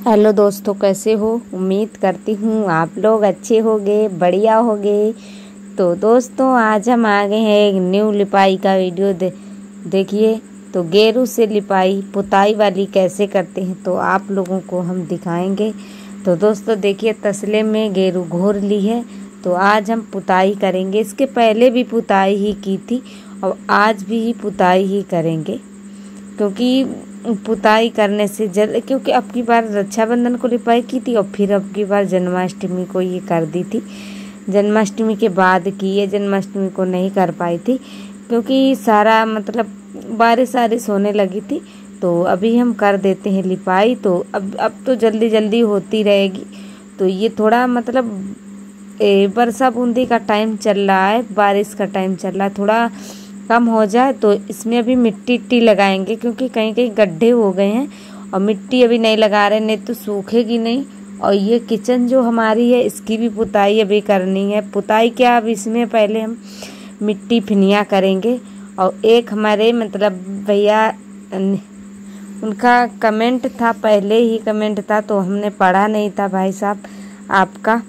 Hello दोस्तों, कैसे हो। उम्मीद करती हूँ आप लोग अच्छे होंगे, बढ़िया होंगे। तो दोस्तों, आज हम आ गए हैं एक न्यू लिपाई का वीडियो देखिए। तो गेरू से लिपाई पुताई वाली कैसे करते हैं तो आप लोगों को हम दिखाएंगे। तो दोस्तों देखिए, तसले में गेरू घोर ली है। तो आज हम पुताई करेंगे। इसके पहले भी पुताई ही की थी और आज भी पुताई ही करेंगे, क्योंकि पुताई करने से क्योंकि अब की बार रक्षाबंधन को लिपाई की थी और फिर अब की बार जन्माष्टमी को ये कर दी थी। जन्माष्टमी के बाद की है, जन्माष्टमी को नहीं कर पाई थी क्योंकि सारा बारिश होने लगी थी। तो अभी हम कर देते हैं लिपाई। तो अब तो जल्दी जल्दी होती रहेगी। तो ये थोड़ा बरसा बूंदी का टाइम चल रहा है, बारिश का टाइम चल रहा है, थोड़ा कम हो जाए तो इसमें अभी मिट्टी लगाएंगे, क्योंकि कहीं कहीं गड्ढे हो गए हैं और मिट्टी अभी नहीं लगा रहे, नहीं तो सूखेगी नहीं। और ये किचन जो हमारी है इसकी भी पुताई अभी करनी है। पुताई क्या, अब इसमें पहले हम मिट्टी फिनिया करेंगे। और एक हमारे भैया, उनका कमेंट था, पहले ही कमेंट था तो हमने पढ़ा नहीं था। भाई साहब आपका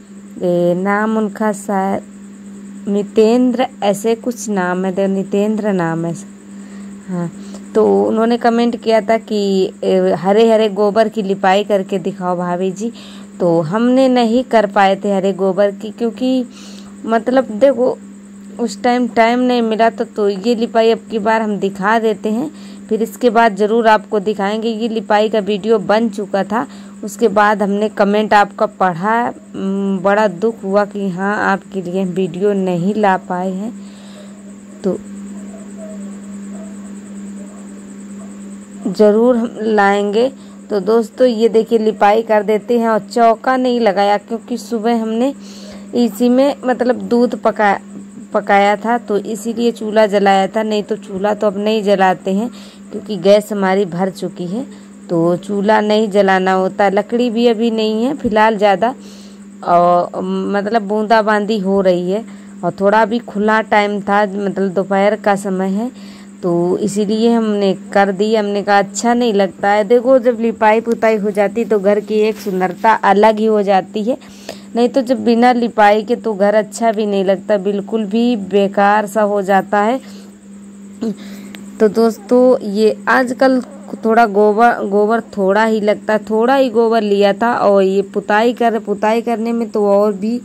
नाम, उनका शायद नितेंद्र ऐसे कुछ नाम है, नितेंद्र नाम है। हाँ, तो उन्होंने कमेंट किया था कि हरे हरे गोबर की लिपाई करके दिखाओ भाभी जी। तो हमने नहीं कर पाए थे हरे गोबर की, क्योंकि देखो उस टाइम नहीं मिला। तो ये लिपाई अब की बार हम दिखा देते हैं, फिर इसके बाद ज़रूर आपको दिखाएंगे। ये लिपाई का वीडियो बन चुका था, उसके बाद हमने कमेंट आपका पढ़ा, बड़ा दुख हुआ कि हाँ आपके लिए वीडियो नहीं ला पाए हैं। तो ज़रूर हम लाएंगे। तो दोस्तों ये देखिए, लिपाई कर देते हैं। और चौका नहीं लगाया क्योंकि सुबह हमने इसी में दूध पकाया था, तो इसीलिए चूल्हा जलाया था। नहीं तो चूल्हा तो अब नहीं जलाते हैं क्योंकि गैस हमारी भर चुकी है, तो चूल्हा नहीं जलाना होता। लकड़ी भी अभी नहीं है फिलहाल ज़्यादा, और बूंदाबांदी हो रही है और थोड़ा भी खुला टाइम था, दोपहर का समय है, तो इसीलिए हमने कर दी। हमने कहा अच्छा नहीं लगता है। देखो, जब लिपाई पुताई हो जाती तो घर की एक सुंदरता अलग ही हो जाती है। नहीं तो जब बिना लिपाई के तो घर अच्छा भी नहीं लगता, बिल्कुल भी बेकार सा हो जाता है। तो दोस्तों ये आजकल थोड़ा गोबर थोड़ा ही लगता है, थोड़ा ही गोबर लिया था। और ये पुताई करने में तो और भी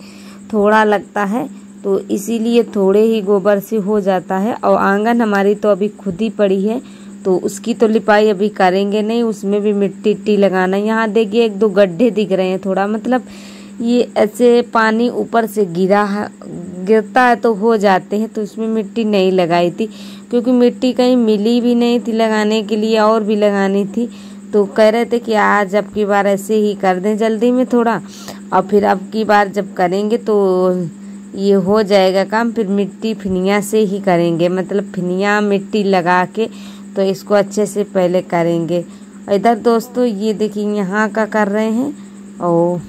थोड़ा लगता है, तो इसीलिए थोड़े ही गोबर से हो जाता है। और आंगन हमारी तो अभी खुद ही पड़ी है, तो उसकी तो लिपाई अभी करेंगे नहीं, उसमें भी मिट्टी लगाना। यहाँ देखिए एक दो गड्ढे दिख रहे हैं, थोड़ा ये ऐसे पानी ऊपर से गिरता है तो हो जाते हैं। तो इसमें मिट्टी नहीं लगाई थी क्योंकि मिट्टी कहीं मिली भी नहीं थी लगाने के लिए, और भी लगानी थी। तो कह रहे थे कि आज अब की बार ऐसे ही कर दें जल्दी में थोड़ा, और फिर अब की बार जब करेंगे तो ये हो जाएगा काम। फिर मिट्टी फिनिया से ही करेंगे, फिनिया मिट्टी लगा के, तो इसको अच्छे से पहले करेंगे। इधर दोस्तों ये देखिए यहाँ का कर रहे हैं। और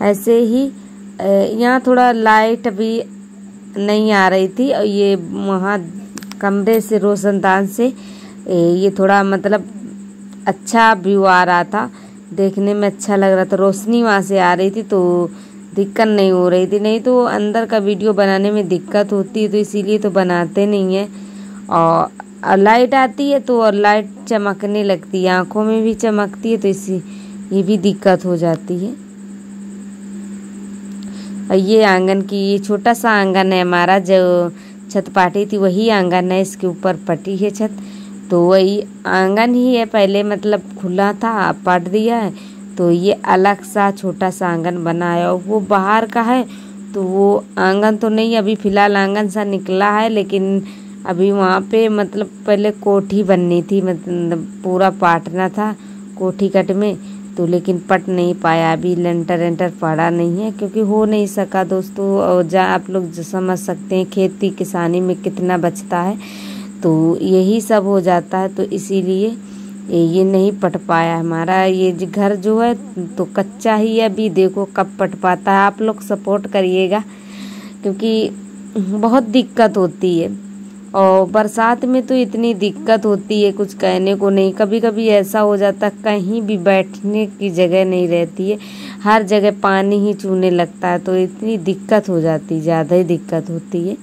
ऐसे ही यहाँ थोड़ा लाइट भी नहीं आ रही थी, और ये वहाँ कमरे से रोशनदान से ये थोड़ा अच्छा व्यू आ रहा था, देखने में अच्छा लग रहा था। रोशनी वहाँ से आ रही थी तो दिक्कत नहीं हो रही थी। नहीं तो अंदर का वीडियो बनाने में दिक्कत होती है, तो इसीलिए तो बनाते नहीं है। और लाइट आती है तो और लाइट चमकने लगती है, आँखों में भी चमकती है, तो ये भी दिक्कत हो जाती है। और ये आंगन की, ये छोटा सा आंगन है हमारा, जो छत पाटी थी वही आंगन है, इसके ऊपर पटी है छत। तो वही आंगन ही है, पहले खुला था, पाट दिया है। तो ये अलग सा छोटा सा आंगन बना है, और वो बाहर का है, तो वो आंगन तो नहीं, अभी फ़िलहाल आंगन सा निकला है। लेकिन अभी वहाँ पे पहले कोठी बननी थी, पूरा पाटना था कोठी कट में, तो लेकिन पट नहीं पाया। अभी लेंटर पड़ा नहीं है क्योंकि हो नहीं सका दोस्तों। और आप लोग समझ सकते हैं खेती किसानी में कितना बचता है, तो यही सब हो जाता है। तो इसीलिए ये नहीं पट पाया हमारा। ये घर जो है तो कच्चा ही है, अभी देखो कब पट पाता है। आप लोग सपोर्ट करिएगा क्योंकि बहुत दिक्कत होती है। और बरसात में तो इतनी दिक्कत होती है कुछ कहने को नहीं। कभी कभी ऐसा हो जाता कहीं भी बैठने की जगह नहीं रहती है, हर जगह पानी ही चूने लगता है, तो इतनी दिक्कत हो जाती, ज़्यादा ही दिक्कत होती है।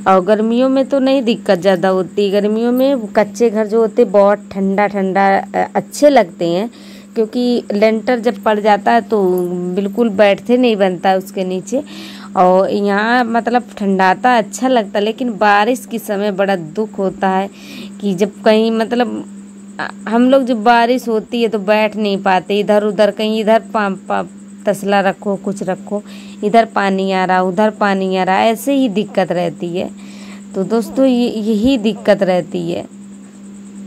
और गर्मियों में तो नहीं दिक्कत ज़्यादा होती। गर्मियों में कच्चे घर जो होते बहुत ठंडा ठंडा अच्छे लगते हैं, क्योंकि लेंटर जब पड़ जाता है तो बिल्कुल बैठते नहीं बनता है उसके नीचे, और यहाँ मतलब ठंडाता अच्छा लगता है। लेकिन बारिश के समय बड़ा दुख होता है कि जब कहीं मतलब हम लोग जब बारिश होती है तो बैठ नहीं पाते, इधर उधर कहीं इधर तसला रखो कुछ रखो, इधर पानी आ रहा उधर पानी आ रहा, ऐसे ही दिक्कत रहती है। तो दोस्तों यही दिक्कत रहती है।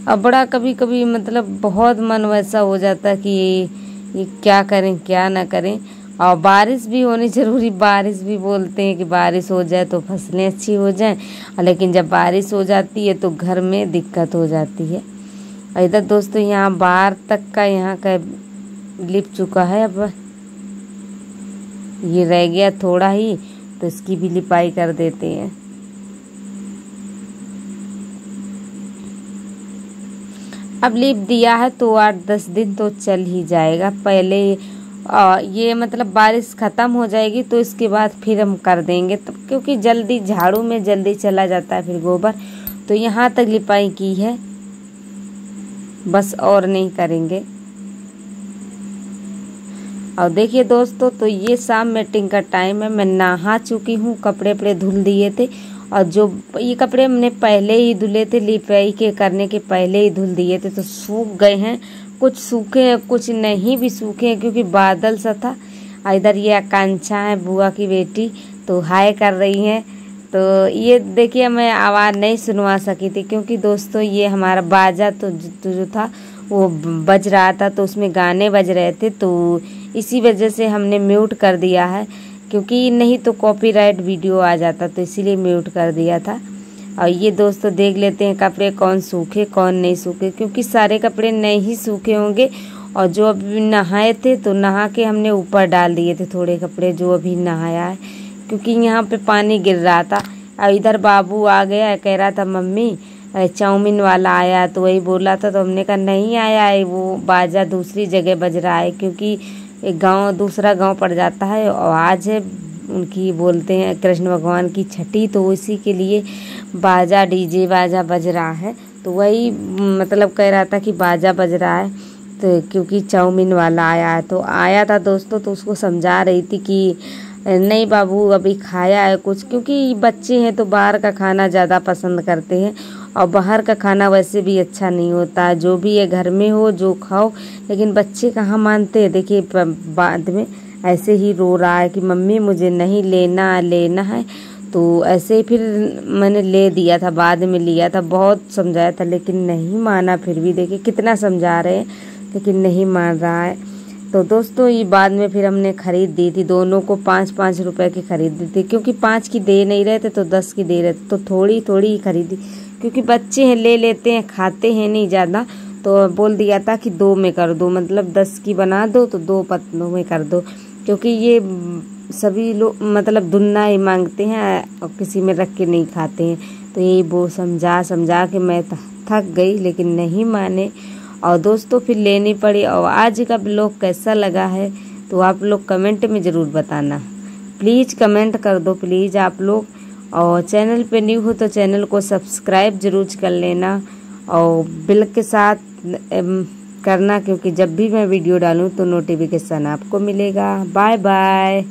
अब बड़ा कभी कभी मतलब बहुत मन वैसा हो जाता है कि ये क्या करें क्या ना करें। और बारिश भी होनी जरूरी, बारिश भी बोलते हैं कि बारिश हो जाए तो फसलें अच्छी हो जाएं, लेकिन जब बारिश हो जाती है तो घर में दिक्कत हो जाती है। और इधर दोस्तों यहाँ बाहर तक का यहाँ का लिप चुका है, अब ये रह गया थोड़ा ही, तो इसकी भी लिपाई कर देते हैं। अब लिप दिया है तो 8-10 दिन तो चल ही जाएगा। पहले ये मतलब बारिश ख़त्म हो जाएगी तो इसके बाद फिर हम कर देंगे, तब क्योंकि जल्दी झाड़ू में जल्दी चला जाता है फिर गोबर। तो यहाँ तक लिपाई की है, बस और नहीं करेंगे। और देखिए दोस्तों, तो ये शाम मीटिंग का टाइम है, मैं नहा चुकी हूँ, कपड़े वपड़े धुल दिए थे। और जो ये कपड़े हमने पहले ही धुले थे, लिपाई के करने के पहले ही धुल दिए थे, तो सूख गए हैं। कुछ सूखे हैं कुछ नहीं भी सूखे हैं, क्योंकि बादल सा था। इधर ये आकांक्षा है बुआ की बेटी, तो हाय कर रही हैं। तो ये देखिए मैं आवाज़ नहीं सुनवा सकी थी, क्योंकि दोस्तों ये हमारा बाजा तो जो था वो बज रहा था, तो उसमें गाने बज रहे थे, तो इसी वजह से हमने म्यूट कर दिया है, क्योंकि नहीं तो कॉपीराइट वीडियो आ जाता, तो इसीलिए म्यूट कर दिया था। और ये दोस्तों देख लेते हैं कपड़े कौन सूखे कौन नहीं सूखे, क्योंकि सारे कपड़े नहीं सूखे होंगे। और जो अभी नहाए थे तो नहा के हमने ऊपर डाल दिए थे थोड़े कपड़े जो अभी नहाया है, क्योंकि यहाँ पे पानी गिर रहा था। और इधर बाबू आ गया, कह रहा था मम्मी चाउमीन वाला आया, तो वही बोला था, तो हमने कहा नहीं आया है, वो बाजा दूसरी जगह बज रहा है, क्योंकि एक गांव दूसरा गांव पड़ जाता है। और आज है उनकी बोलते हैं कृष्ण भगवान की छठी, तो इसी के लिए बाजा डीजे बाजा बज रहा है। तो वही मतलब कह रहा था कि बाजा बज रहा है, तो क्योंकि चाउमीन वाला आया है। तो आया था दोस्तों, तो उसको समझा रही थी कि नहीं बाबू अभी खाया है कुछ, क्योंकि बच्चे हैं तो बाहर का खाना ज़्यादा पसंद करते हैं, और बाहर का खाना वैसे भी अच्छा नहीं होता है। जो भी है घर में हो जो खाओ, लेकिन बच्चे कहाँ मानते हैं। देखिए बाद में ऐसे ही रो रहा है कि मम्मी मुझे नहीं लेना है। तो ऐसे ही फिर मैंने ले दिया था, बाद में लिया था, बहुत समझाया था लेकिन नहीं माना। फिर भी देखिए कितना समझा रहे हैं लेकिन नहीं मान रहा है। तो दोस्तों ये बाद में फिर हमने ख़रीद दी थी, दोनों को 5-5 रुपए की खरीद दी थी, क्योंकि 5 की दे नहीं रहे थे तो 10 की दे रहे थे, तो थोड़ी थोड़ी ही खरीदी, क्योंकि बच्चे हैं ले लेते हैं, खाते हैं नहीं ज़्यादा। तो बोल दिया था कि 2 में कर दो, मतलब 10 की बना दो तो 2 पतलों में कर दो, क्योंकि ये सभी लोग मतलब दुन्ना ही मांगते हैं और किसी में रख के नहीं खाते हैं। तो यही वो समझा के मैं थक गई, लेकिन नहीं माने, और दोस्तों फिर लेनी पड़ी। और आज का ब्लॉग कैसा लगा है तो आप लोग कमेंट में ज़रूर बताना, प्लीज़ कमेंट कर दो प्लीज़ आप लोग। और चैनल पे न्यू हो तो चैनल को सब्सक्राइब जरूर कर लेना, और बिल के साथ करना, क्योंकि जब भी मैं वीडियो डालूँ तो नोटिफिकेशन आपको मिलेगा। Bye bye.